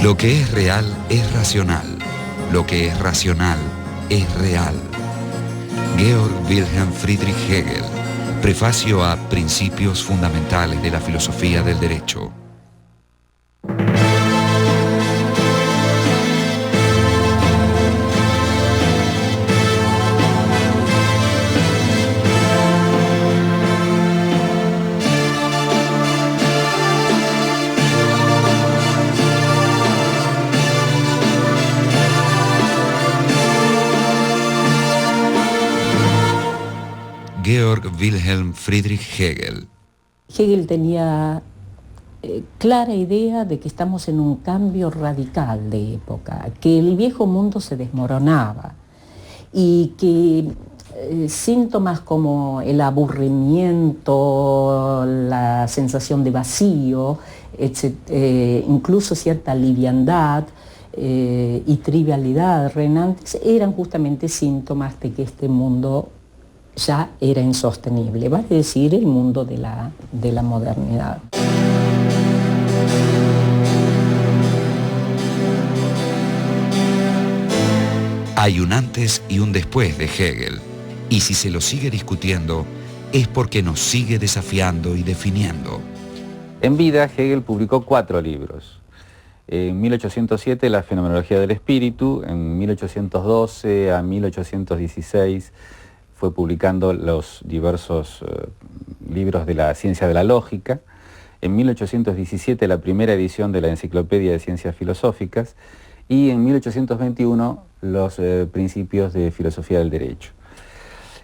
Lo que es real es racional. Lo que es racional es real. Georg Wilhelm Friedrich Hegel. Prefacio a Principios Fundamentales de la Filosofía del Derecho. Georg Wilhelm Friedrich Hegel. Hegel tenía clara idea de que estamos en un cambio radical de época, que el viejo mundo se desmoronaba y que síntomas como el aburrimiento, la sensación de vacío, incluso cierta liviandad y trivialidad reinantes eran justamente síntomas de que este mundo ya era insostenible, vale decir, el mundo de la modernidad. Hay un antes y un después de Hegel, y si se lo sigue discutiendo, es porque nos sigue desafiando y definiendo. En vida, Hegel publicó 4 libros. En 1807, La Fenomenología del Espíritu. En 1812 a 1816, fue publicando los diversos libros de la ciencia de la lógica. En 1817 la primera edición de la Enciclopedia de Ciencias Filosóficas y en 1821 los Principios de Filosofía del Derecho.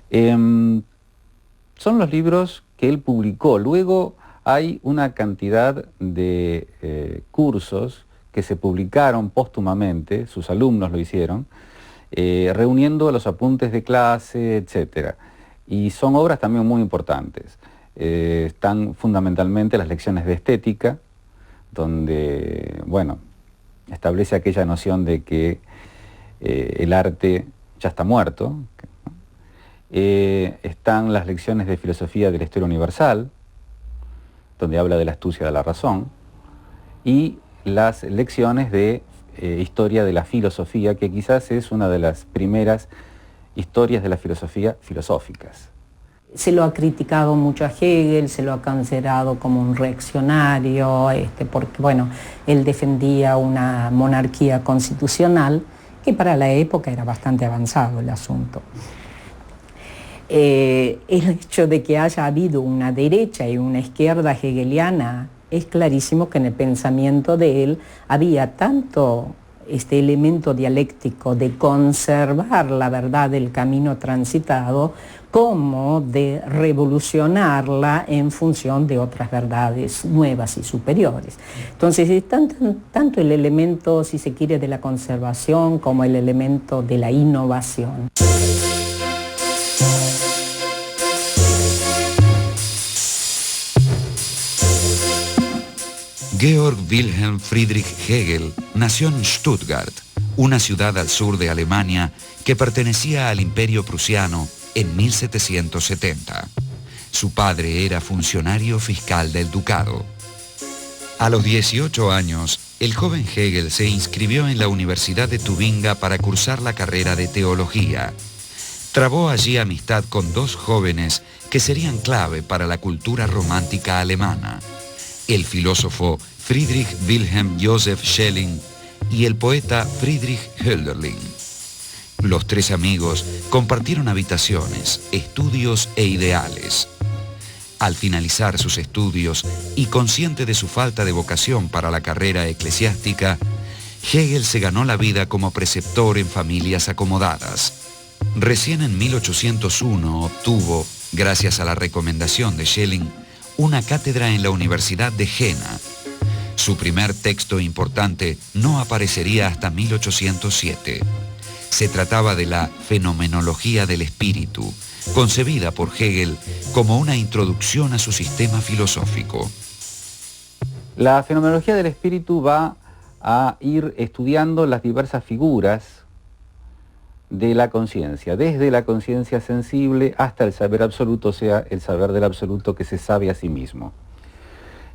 Son los libros que él publicó. Luego hay una cantidad de cursos que se publicaron póstumamente, sus alumnos lo hicieron, reuniendo los apuntes de clase, etc. Y son obras también muy importantes. Están fundamentalmente las lecciones de estética, donde, bueno, establece aquella noción de que el arte ya está muerto. Están las lecciones de filosofía de la historia universal, donde habla de la astucia de la razón, y las lecciones de historia de la filosofía, que quizás es una de las primeras historias de la filosofía filosóficas. Se lo ha criticado mucho a Hegel, se lo ha considerado como un reaccionario, porque bueno, él defendía una monarquía constitucional, que para la época era bastante avanzado el asunto. El hecho de que haya habido una derecha y una izquierda hegeliana es clarísimo que en el pensamiento de él había tanto este elemento dialéctico de conservar la verdad del camino transitado como de revolucionarla en función de otras verdades nuevas y superiores. Entonces es tanto el elemento, si se quiere, de la conservación como el elemento de la innovación. Georg Wilhelm Friedrich Hegel nació en Stuttgart, una ciudad al sur de Alemania que pertenecía al Imperio Prusiano en 1770. Su padre era funcionario fiscal del ducado. A los 18 años, el joven Hegel se inscribió en la Universidad de Tubinga para cursar la carrera de teología. Trabó allí amistad con 2 jóvenes que serían clave para la cultura romántica alemana: el filósofo Friedrich Wilhelm Joseph Schelling y el poeta Friedrich Hölderlin. Los 3 amigos compartieron habitaciones, estudios e ideales. Al finalizar sus estudios y consciente de su falta de vocación para la carrera eclesiástica, Hegel se ganó la vida como preceptor en familias acomodadas. Recién en 1801 obtuvo, gracias a la recomendación de Schelling, una cátedra en la Universidad de Jena. Su primer texto importante no aparecería hasta 1807. Se trataba de la Fenomenología del Espíritu, concebida por Hegel como una introducción a su sistema filosófico. La Fenomenología del Espíritu va a ir estudiando las diversas figuras de la conciencia, desde la conciencia sensible hasta el saber absoluto, o sea, el saber del absoluto que se sabe a sí mismo.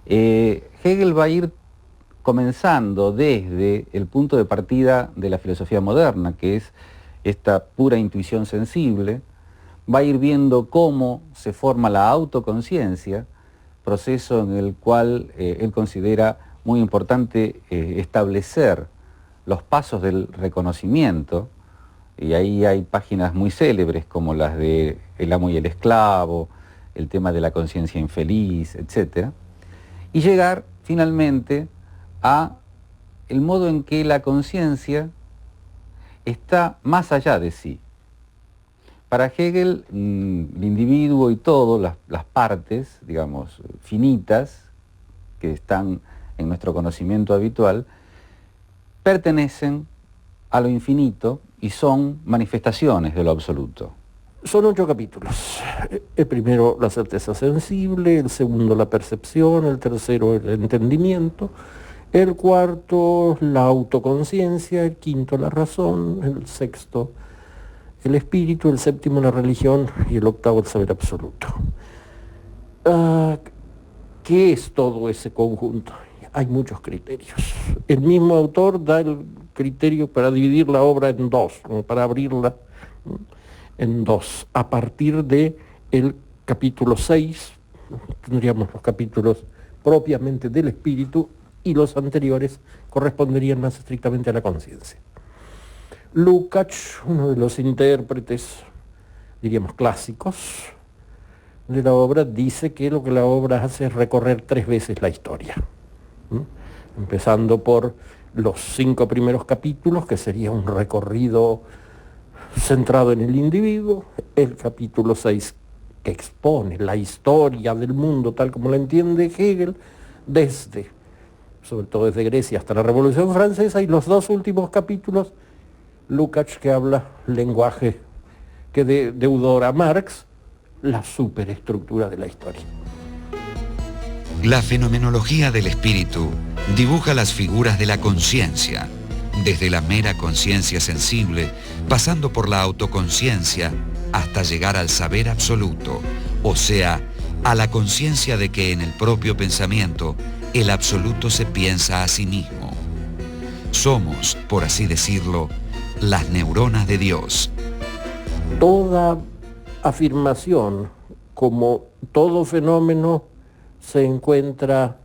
Hegel va a ir comenzando desde el punto de partida de la filosofía moderna, que es esta pura intuición sensible, va a ir viendo cómo se forma la autoconciencia, proceso en el cual él considera muy importante establecer los pasos del reconocimiento, y ahí hay páginas muy célebres como las de El amo y el esclavo, el tema de la conciencia infeliz, etc. Y llegar finalmente a el modo en que la conciencia está más allá de sí. Para Hegel, el individuo y todo, las partes, digamos, finitas, que están en nuestro conocimiento habitual, pertenecen a lo infinito y son manifestaciones de lo absoluto. Son 8 capítulos. El primero, la certeza sensible, el segundo, la percepción, el tercero, el entendimiento, el cuarto, la autoconciencia, el quinto, la razón, el sexto, el espíritu, el séptimo, la religión y el octavo, el saber absoluto. ¿Qué es todo ese conjunto? Hay muchos criterios. El mismo autor da el criterio para dividir la obra en dos, para abrirla en dos. A partir de el capítulo 6, tendríamos los capítulos propiamente del espíritu y los anteriores corresponderían más estrictamente a la conciencia. Lukács, uno de los intérpretes, diríamos clásicos, de la obra, dice que lo que la obra hace es recorrer 3 veces la historia. Empezando por los 5 primeros capítulos, que sería un recorrido centrado en el individuo, el capítulo 6, que expone la historia del mundo tal como la entiende Hegel, sobre todo desde Grecia hasta la Revolución Francesa, y los 2 últimos capítulos, Lukács, que habla lenguaje que deudora Marx, la superestructura de la historia. La fenomenología del espíritu dibuja las figuras de la conciencia, desde la mera conciencia sensible, pasando por la autoconciencia, hasta llegar al saber absoluto, o sea, a la conciencia de que en el propio pensamiento el absoluto se piensa a sí mismo. Somos, por así decirlo, las neuronas de Dios. Toda afirmación, como todo fenómeno, se encuentra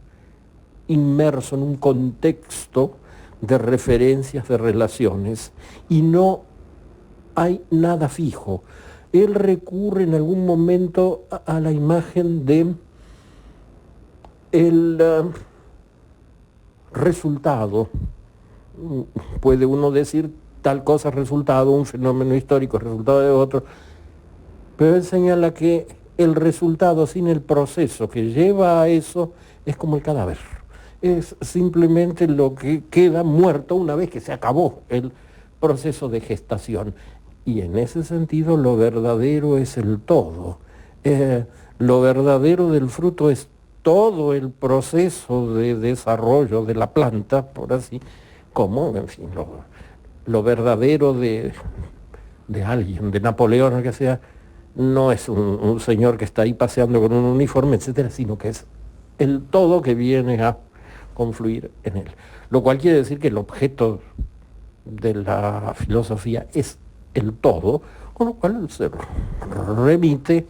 inmerso en un contexto de referencias, de relaciones, y no hay nada fijo. Él recurre en algún momento a la imagen de el resultado. Puede uno decir tal cosa es resultado, un fenómeno histórico es resultado de otro, pero él señala que el resultado sin el proceso que lleva a eso es como el cadáver. Es simplemente lo que queda muerto una vez que se acabó el proceso de gestación. Y en ese sentido lo verdadero es el todo. Lo verdadero del fruto es todo el proceso de desarrollo de la planta, por así, como, en fin, lo verdadero de alguien, de Napoleón o que sea, no es un señor que está ahí paseando con un uniforme, etcétera, sino que es el todo que viene a confluir en él. Lo cual quiere decir que el objeto de la filosofía es el todo, con lo cual se remite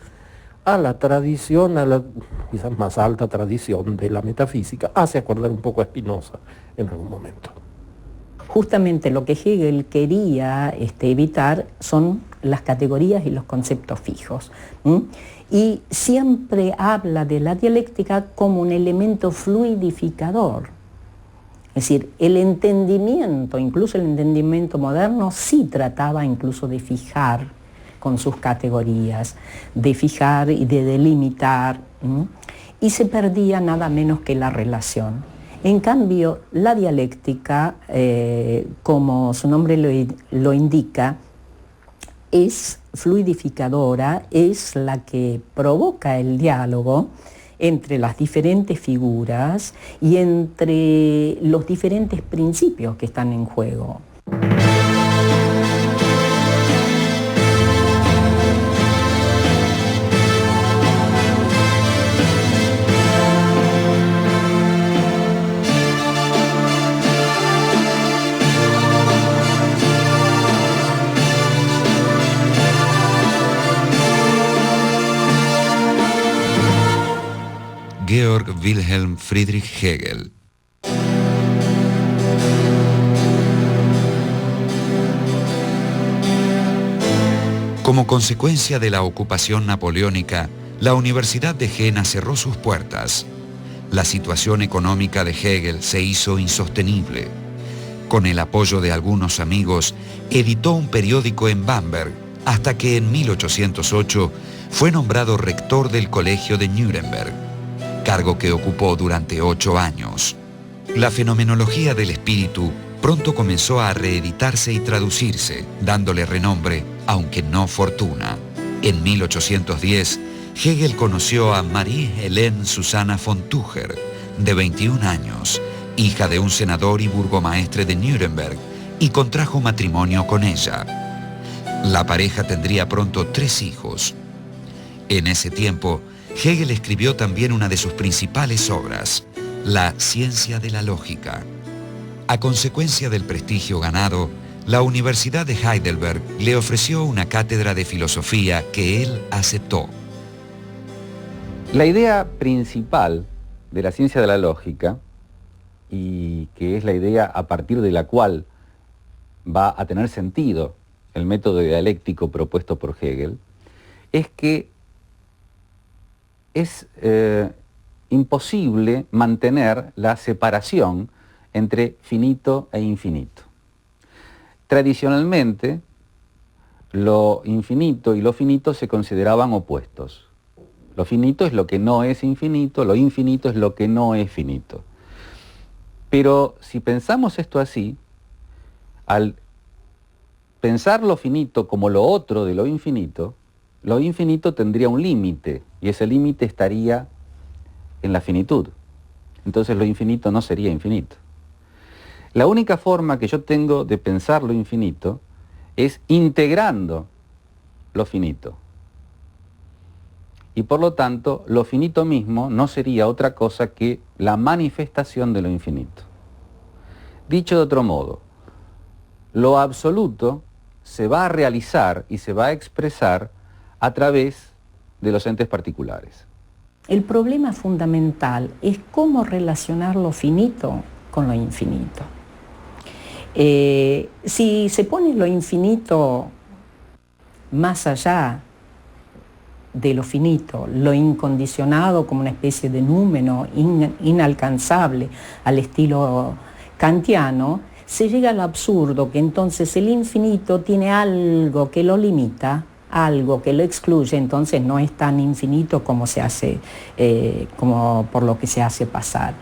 a la tradición, a la quizás más alta tradición de la metafísica, hace acordar un poco a Spinoza en algún momento. Justamente lo que Hegel quería evitar son las categorías y los conceptos fijos. Y siempre habla de la dialéctica como un elemento fluidificador. Es decir, el entendimiento, incluso el entendimiento moderno, sí trataba incluso de fijar con sus categorías, de fijar y de delimitar, y se perdía nada menos que la relación. En cambio, la dialéctica, como su nombre lo indica, es fluidificadora, es la que provoca el diálogo entre las diferentes figuras y entre los diferentes principios que están en juego. Georg Wilhelm Friedrich Hegel. Como consecuencia de la ocupación napoleónica, la Universidad de Jena cerró sus puertas. La situación económica de Hegel se hizo insostenible. Con el apoyo de algunos amigos, editó un periódico en Bamberg, hasta que en 1808 fue nombrado rector del Colegio de Nuremberg, cargo que ocupó durante 8 años. La fenomenología del espíritu pronto comenzó a reeditarse y traducirse, dándole renombre, aunque no fortuna. En 1810, Hegel conoció a Marie-Helene Susanna von Tucher, de 21 años, hija de un senador y burgomaestre de Nuremberg, y contrajo matrimonio con ella. La pareja tendría pronto 3 hijos. En ese tiempo, Hegel escribió también una de sus principales obras, La ciencia de la lógica. A consecuencia del prestigio ganado, la Universidad de Heidelberg le ofreció una cátedra de filosofía que él aceptó. La idea principal de la ciencia de la lógica, y que es la idea a partir de la cual va a tener sentido el método dialéctico propuesto por Hegel, es que es imposible mantener la separación entre finito e infinito. Tradicionalmente, lo infinito y lo finito se consideraban opuestos. Lo finito es lo que no es infinito, lo infinito es lo que no es finito. Pero si pensamos esto así, al pensar lo finito como lo otro de lo infinito tendría un límite, y ese límite estaría en la finitud. Entonces lo infinito no sería infinito. La única forma que yo tengo de pensar lo infinito es integrando lo finito. Y por lo tanto, lo finito mismo no sería otra cosa que la manifestación de lo infinito. Dicho de otro modo, lo absoluto se va a realizar y se va a expresar a través de los entes particulares. El problema fundamental es cómo relacionar lo finito con lo infinito. Si se pone lo infinito más allá de lo finito, lo incondicionado como una especie de número inalcanzable al estilo kantiano, se llega al absurdo que entonces el infinito tiene algo que lo limita, algo que lo excluye, entonces no es tan infinito como se hace, como por lo que se hace pasar.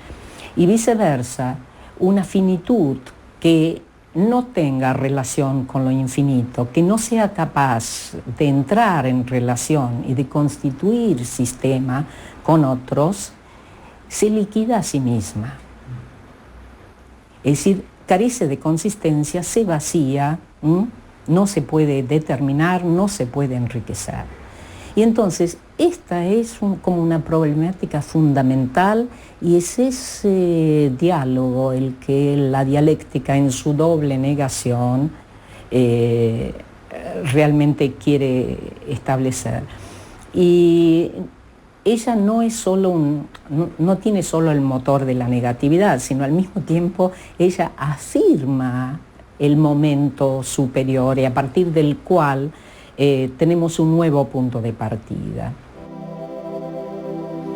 Y viceversa, una finitud que no tenga relación con lo infinito, que no sea capaz de entrar en relación y de constituir sistema con otros, se liquida a sí misma. Es decir, carece de consistencia, se vacía, no se puede determinar, no se puede enriquecer. Y entonces, esta es como una problemática fundamental, y es ese diálogo el que la dialéctica en su doble negación realmente quiere establecer. Y ella no es solo no tiene solo el motor de la negatividad, sino al mismo tiempo ella afirma el momento superior, y a partir del cual tenemos un nuevo punto de partida.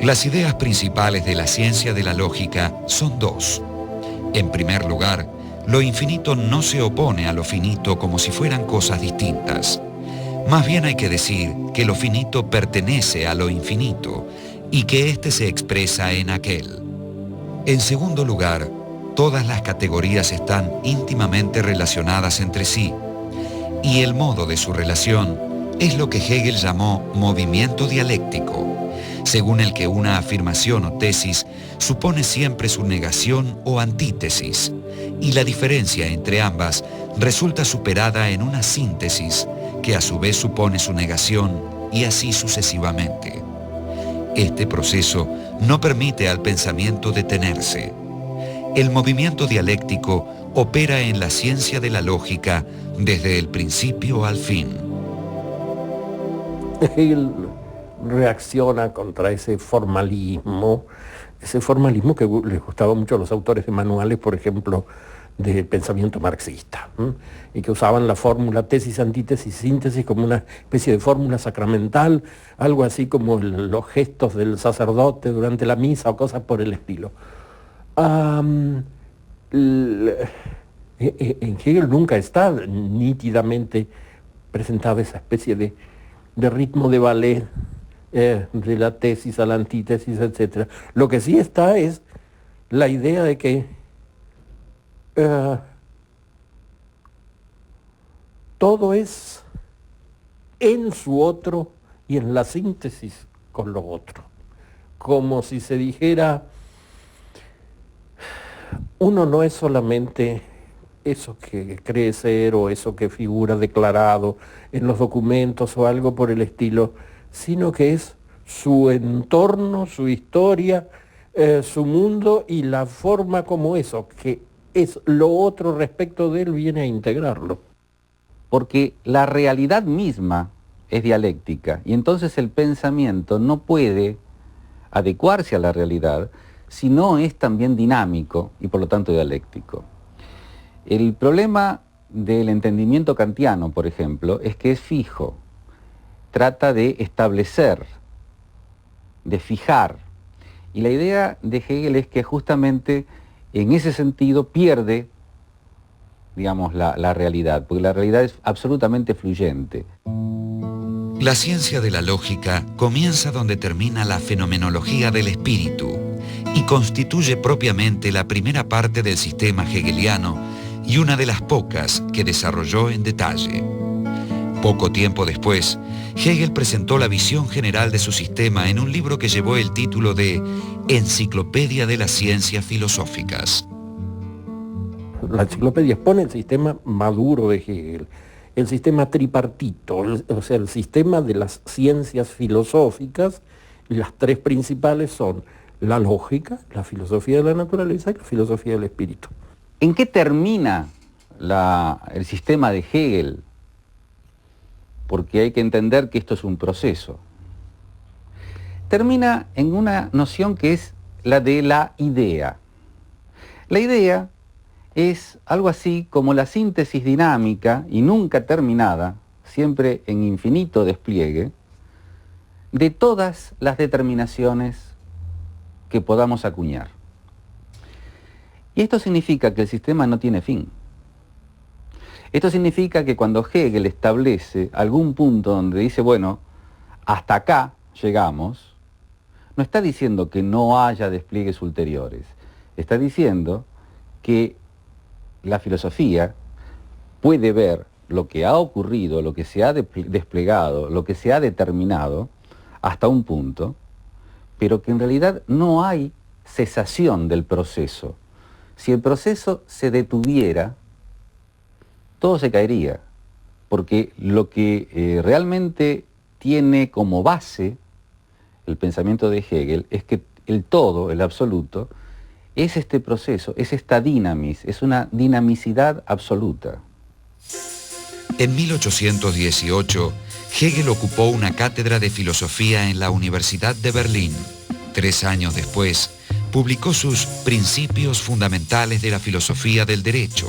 Las ideas principales de la ciencia de la lógica son 2. En primer lugar, lo infinito no se opone a lo finito como si fueran cosas distintas. Más bien hay que decir que lo finito pertenece a lo infinito y que éste se expresa en aquel. En segundo lugar, todas las categorías están íntimamente relacionadas entre sí, y el modo de su relación es lo que Hegel llamó movimiento dialéctico, según el que una afirmación o tesis supone siempre su negación o antítesis, y la diferencia entre ambas resulta superada en una síntesis que a su vez supone su negación, y así sucesivamente. Este proceso no permite al pensamiento detenerse. El movimiento dialéctico opera en la ciencia de la lógica desde el principio al fin. Hegel reacciona contra ese formalismo ese formalismo que les gustaba mucho a los autores de manuales, por ejemplo, del pensamiento marxista, y que usaban la fórmula tesis, antítesis, síntesis como una especie de fórmula sacramental, algo así como los gestos del sacerdote durante la misa o cosas por el estilo. En Hegel nunca está nítidamente presentada esa especie de ritmo de ballet, de la tesis a la antítesis, etc. Lo que sí está es la idea de que todo es en su otro y en la síntesis con lo otro. Como si se dijera, uno no es solamente eso que cree ser o eso que figura declarado en los documentos o algo por el estilo, sino que es su entorno, su historia, su mundo y la forma como eso, que es lo otro respecto de él, viene a integrarlo. Porque la realidad misma es dialéctica y entonces el pensamiento no puede adecuarse a la realidad si no es también dinámico y por lo tanto dialéctico. El problema del entendimiento kantiano, por ejemplo, es que es fijo, trata de establecer, de fijar, y la idea de Hegel es que justamente en ese sentido pierde, digamos, la realidad, porque la realidad es absolutamente fluyente. La ciencia de la lógica comienza donde termina la fenomenología del espíritu y constituye propiamente la primera parte del sistema hegeliano y una de las pocas que desarrolló en detalle. Poco tiempo después, Hegel presentó la visión general de su sistema en un libro que llevó el título de Enciclopedia de las Ciencias Filosóficas. La enciclopedia expone el sistema maduro de Hegel, el sistema tripartito, o sea, el sistema de las ciencias filosóficas. Las tres principales son la lógica, la filosofía de la naturaleza y la filosofía del espíritu. ¿En qué termina el sistema de Hegel? Porque hay que entender que esto es un proceso. Termina en una noción que es la de la idea. La idea es algo así como la síntesis dinámica y nunca terminada, siempre en infinito despliegue, de todas las determinaciones que podamos acuñar. Y esto significa que el sistema no tiene fin. Esto significa que cuando Hegel establece algún punto donde dice, bueno, hasta acá llegamos, no está diciendo que no haya despliegues ulteriores, está diciendo que la filosofía puede ver lo que ha ocurrido, lo que se ha desplegado, lo que se ha determinado hasta un punto, pero que en realidad no hay cesación del proceso. Si el proceso se detuviera, todo se caería, porque lo que realmente tiene como base el pensamiento de Hegel es que el todo, el absoluto, es este proceso, es esta dinamis, es una dinamicidad absoluta. En 1818, Hegel ocupó una cátedra de filosofía en la Universidad de Berlín. 3 años después, publicó sus Principios Fundamentales de la Filosofía del Derecho,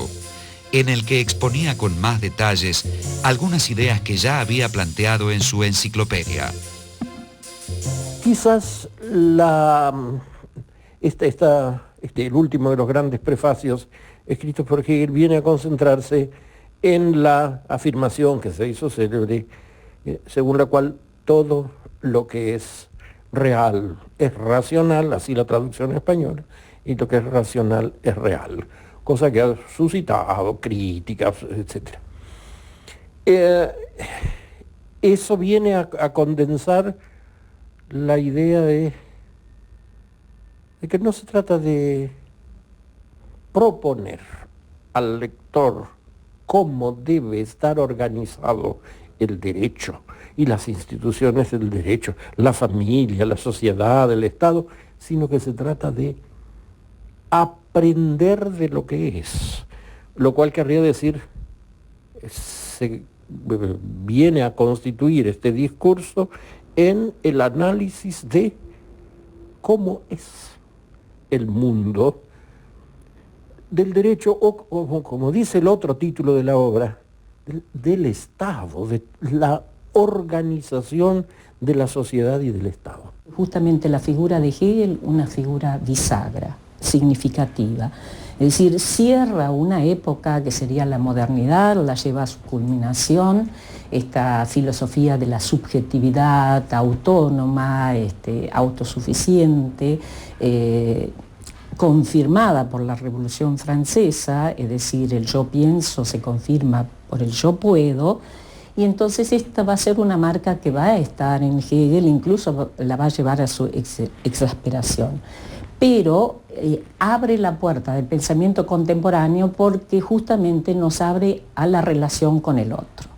en el que exponía con más detalles algunas ideas que ya había planteado en su enciclopedia. Quizás el último de los grandes prefacios escritos por Hegel viene a concentrarse en la afirmación que se hizo célebre, según la cual todo lo que es real es racional, así la traducción española, y lo que es racional es real, cosa que ha suscitado críticas, etc. Eso viene a condensar la idea de que no se trata de proponer al lector cómo debe estar organizado el derecho y las instituciones del derecho, la familia, la sociedad, el Estado, sino que se trata de aprender de lo que es, lo cual querría decir, se viene a constituir este discurso en el análisis de cómo es el mundo, del derecho, o como dice el otro título de la obra, del Estado, de la organización de la sociedad y del Estado. Justamente la figura de Hegel, una figura bisagra, significativa. Es decir, cierra una época que sería la modernidad, la lleva a su culminación, esta filosofía de la subjetividad autónoma, autosuficiente, confirmada por la Revolución Francesa, es decir, el yo pienso se confirma por el yo puedo, y entonces esta va a ser una marca que va a estar en Hegel, incluso la va a llevar a su exasperación. Pero abre la puerta del pensamiento contemporáneo porque justamente nos abre a la relación con el otro.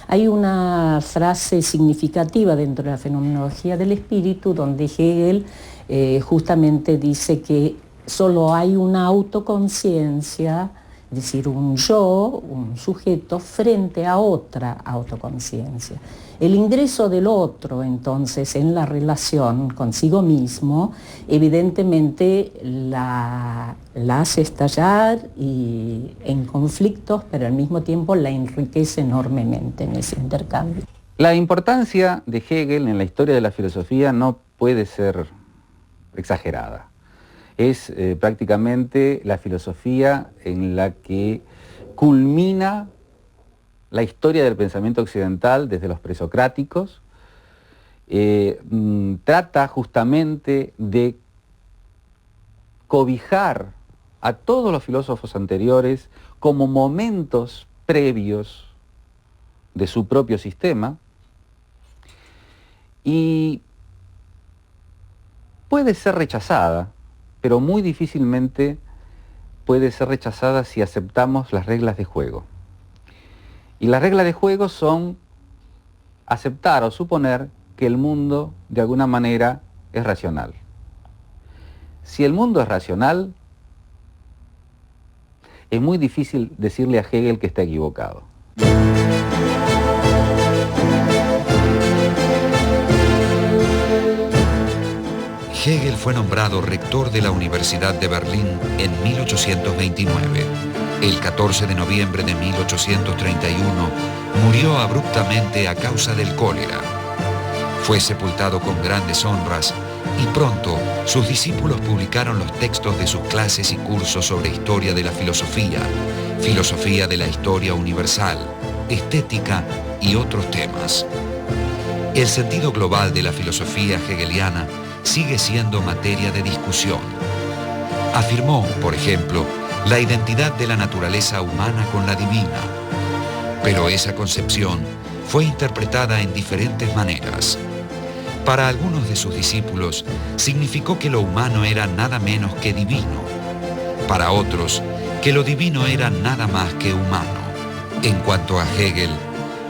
Hay una frase significativa dentro de la fenomenología del espíritu donde Hegel justamente dice que solo hay una autoconciencia, es decir, un yo, un sujeto, frente a otra autoconciencia. El ingreso del otro, entonces, en la relación consigo mismo, evidentemente la hace estallar y en conflictos, pero al mismo tiempo la enriquece enormemente en ese intercambio. La importancia de Hegel en la historia de la filosofía no puede ser exagerada. Es prácticamente la filosofía en la que culmina la historia del pensamiento occidental desde los presocráticos. Trata justamente de cobijar a todos los filósofos anteriores como momentos previos de su propio sistema, y puede ser rechazada, pero muy difícilmente puede ser rechazada si aceptamos las reglas de juego. Y las reglas de juego son aceptar o suponer que el mundo de alguna manera es racional. Si el mundo es racional, es muy difícil decirle a Hegel que está equivocado. Hegel fue nombrado rector de la Universidad de Berlín en 1829. El 14 de noviembre de 1831 murió abruptamente a causa del cólera. Fue sepultado con grandes honras y pronto sus discípulos publicaron los textos de sus clases y cursos sobre historia de la filosofía, filosofía de la historia universal, estética y otros temas. El sentido global de la filosofía hegeliana sigue siendo materia de discusión. Afirmó, por ejemplo, la identidad de la naturaleza humana con la divina, pero esa concepción fue interpretada en diferentes maneras. Para algunos de sus discípulos significó que lo humano era nada menos que divino, para otros que lo divino era nada más que humano. En cuanto a Hegel,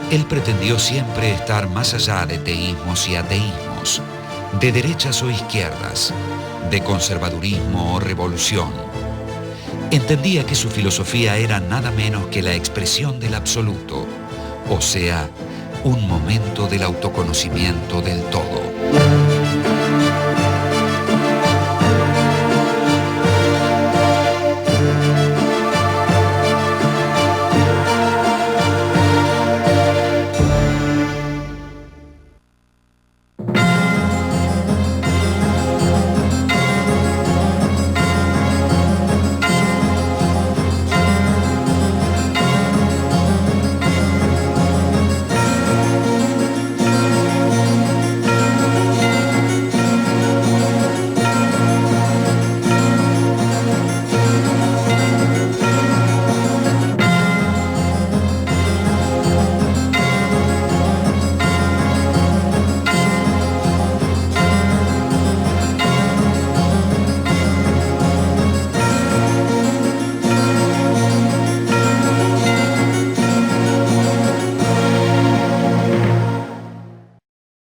él pretendió siempre estar más allá de teísmos y ateísmos, de derechas o izquierdas, de conservadurismo o revolución. Entendía que su filosofía era nada menos que la expresión del absoluto, o sea, un momento del autoconocimiento del todo.